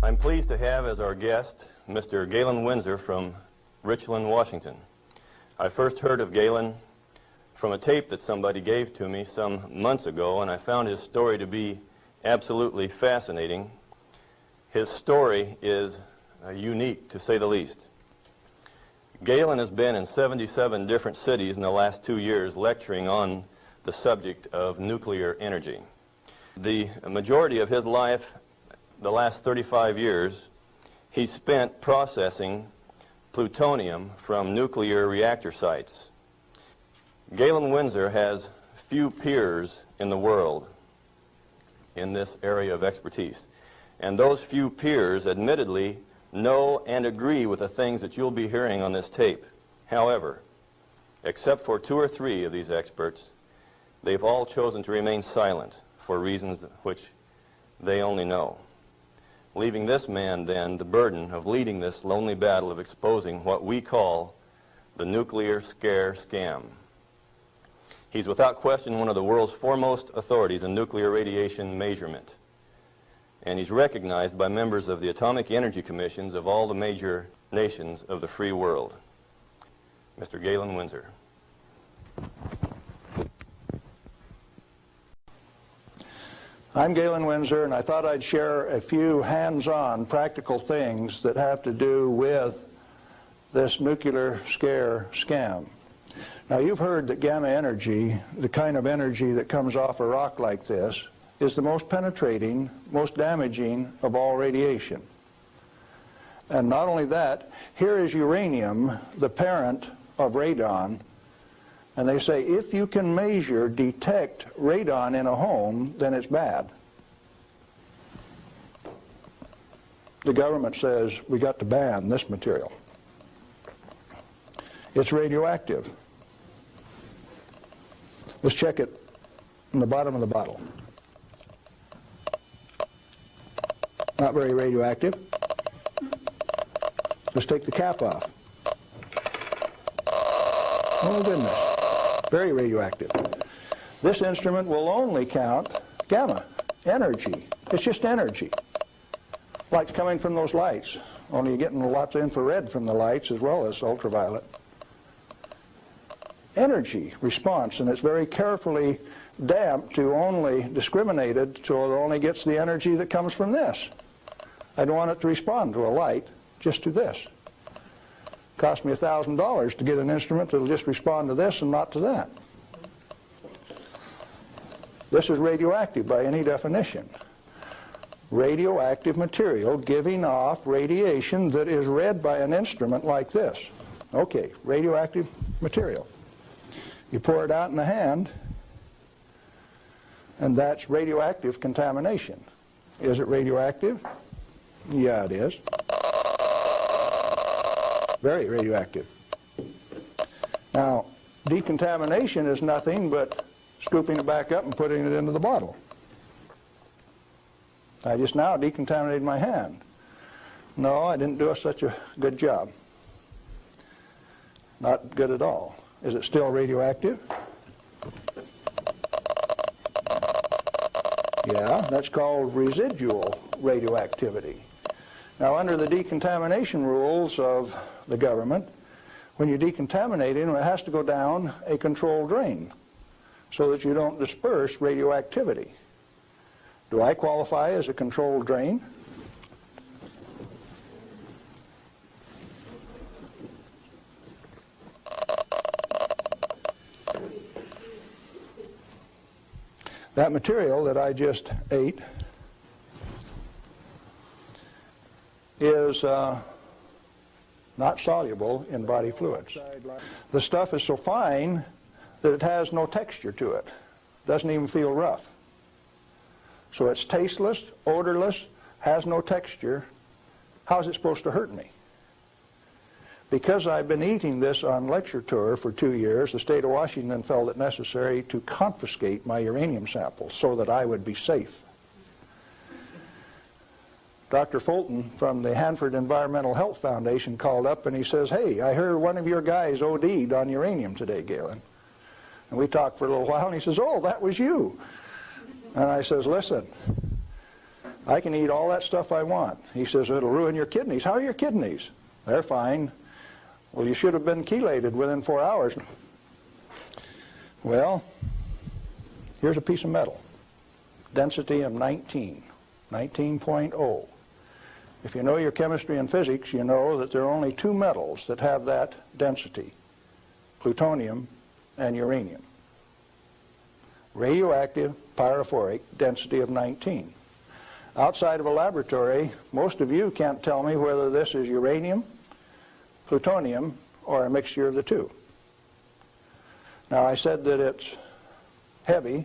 I'm pleased to have as our guest Mr. Galen Windsor from Richland, Washington. I first heard of Galen from a tape that somebody gave to me some months ago, and I found his story to be absolutely fascinating. His story is unique, to say the least. Galen has been in 77 different cities in the last 2 years lecturing on the subject of nuclear energy. The majority of his life, the last 35 years, he spent processing plutonium from nuclear reactor sites. Galen Windsor has few peers in the world in this area of expertise. And those few peers admittedly know and agree with the things that you'll be hearing on this tape. However, except for 2 or 3 of these experts, they've all chosen to remain silent for reasons which they only know, leaving this man then the burden of leading this lonely battle of exposing what we call the nuclear scare scam. He's without question one of the world's foremost authorities in nuclear radiation measurement, and he's recognized by members of the Atomic Energy Commissions of all the major nations of the free world. Mr. Galen Windsor. I'm Galen Windsor, and I thought I'd share a few hands-on practical things that have to do with this nuclear scare scam. Now, you've heard that gamma energy, the kind of energy that comes off a rock like this, is the most penetrating, most damaging of all radiation. And not only that, here is uranium, the parent of radon, and they say if you can measure, detect radon in a home, then it's bad. The government says we got to ban this material. It's radioactive. Let's check it in the bottom of the bottle. Not very radioactive. Let's take the cap off. Oh goodness. Very radioactive. This instrument will only count gamma, energy. It's just energy. Light's coming from those lights, only you're getting lots of infrared from the lights as well as ultraviolet. Energy response, and it's very carefully damped to only discriminated so it only gets the energy that comes from this. I don't want it to respond to a light, just to this. Cost me $1,000 to get an instrument that will just respond to this and not to that. This is radioactive by any definition. Radioactive material giving off radiation that is read by an instrument like this. Okay, radioactive material. You pour it out in the hand, and that's radioactive contamination. Is it radioactive? Yeah, it is. Very radioactive. Now, decontamination is nothing but scooping it back up and putting it into the bottle. I just now decontaminated my hand. No, I didn't do such a good job. Not good at all. Is it still radioactive? Yeah, that's called residual radioactivity. Now, under the decontamination rules of the government, when you're decontaminating, it has to go down a controlled drain so that you don't disperse radioactivity. Do I qualify as a controlled drain? That material that I just ate is not soluble in body fluids. The stuff is so fine that it has no texture to it. Doesn't even feel rough. So it's tasteless, odorless, has no texture. How is it supposed to hurt me? Because I've been eating this on lecture tour for 2 years, the state of Washington felt it necessary to confiscate my uranium samples so that I would be safe. Dr. Fulton from the Hanford Environmental Health Foundation called up and he says, "Hey, I heard one of your guys OD'd on uranium today, Galen." And we talked for a little while and he says, "Oh, that was you." And I says, "Listen, I can eat all that stuff I want. He says, it'll ruin your kidneys. How are your kidneys? They're fine. Well, you should have been chelated within 4 hours. Well, here's a piece of metal. Density of 19.0. If you know your chemistry and physics, you know that there are only two metals that have that density, plutonium and uranium. Radioactive, pyrophoric, density of 19. Outside of a laboratory, most of you can't tell me whether this is uranium, plutonium, or a mixture of the two. Now, I said that it's heavy,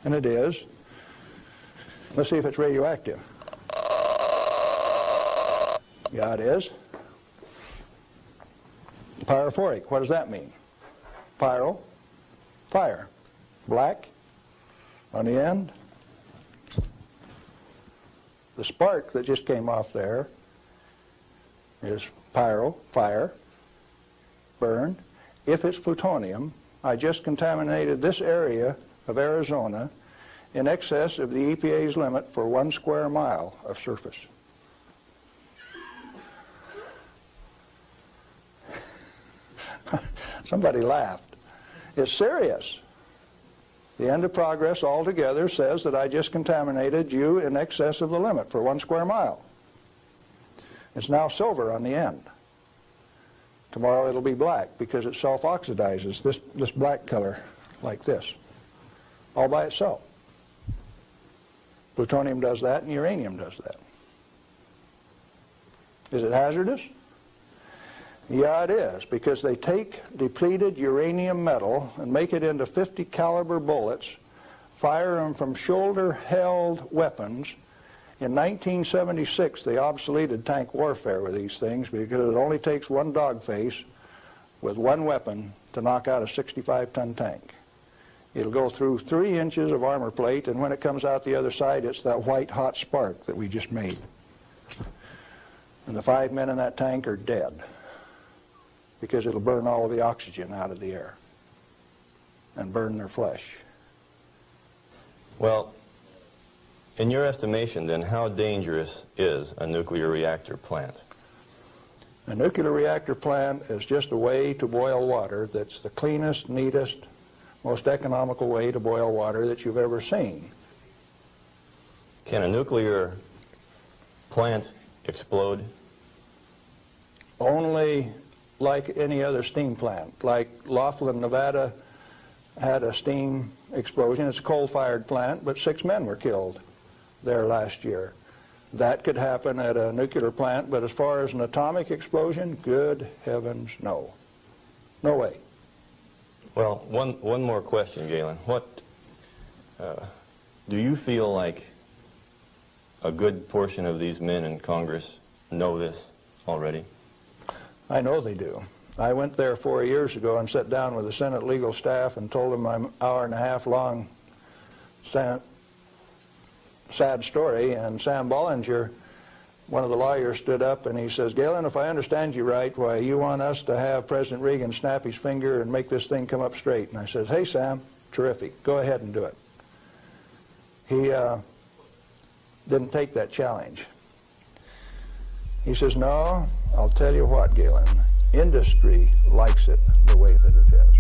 and it is. Let's see if it's radioactive. Yeah, it is. Pyrophoric, what does that mean? Pyro, fire. Black on the end. The spark that just came off there is pyro, fire, burn. If it's plutonium, I just contaminated this area of Arizona in excess of the EPA's limit for 1 square mile of surface. Somebody laughed. It's serious. The end of progress altogether says that I just contaminated you in excess of the limit for 1 square mile. It's now silver on the end. Tomorrow it'll be black because it self-oxidizes, this black color like this, all by itself. Plutonium does that and uranium does that. Is it hazardous? Yeah, it is, because they take depleted uranium metal and make it into 50 caliber bullets, fire them from shoulder-held weapons. In 1976, they obsoleted tank warfare with these things because it only takes one dog face with one weapon to knock out a 65-ton tank. It'll go through 3 inches of armor plate, and when it comes out the other side, it's that white hot spark that we just made. And the 5 men in that tank are dead, because it'll burn all of the oxygen out of the air and burn their flesh. Well, in your estimation, then, how dangerous is a nuclear reactor plant? A nuclear reactor plant is just a way to boil water that's the cleanest, neatest, most economical way to boil water that you've ever seen. Can a nuclear plant explode? Only like any other steam plant. Like Laughlin, Nevada had a steam explosion. It's a coal-fired plant, but 6 men were killed there last year. That could happen at a nuclear plant, but as far as an atomic explosion, good heavens, no. No way. Well, one more question, Galen. What do you feel like a good portion of these men in Congress know this already? I know they do. I went there 4 years ago and sat down with the Senate legal staff and told them my hour-and-a-half-long sad story, and Sam Bollinger, one of the lawyers, stood up and he says, Galen, if I understand you right, why, you want us to have President Reagan snap his finger and make this thing come up straight. And I says, hey, Sam, terrific. Go ahead and do it. He didn't take that challenge. He says, no, I'll tell you what, Galen, industry likes it the way that it is.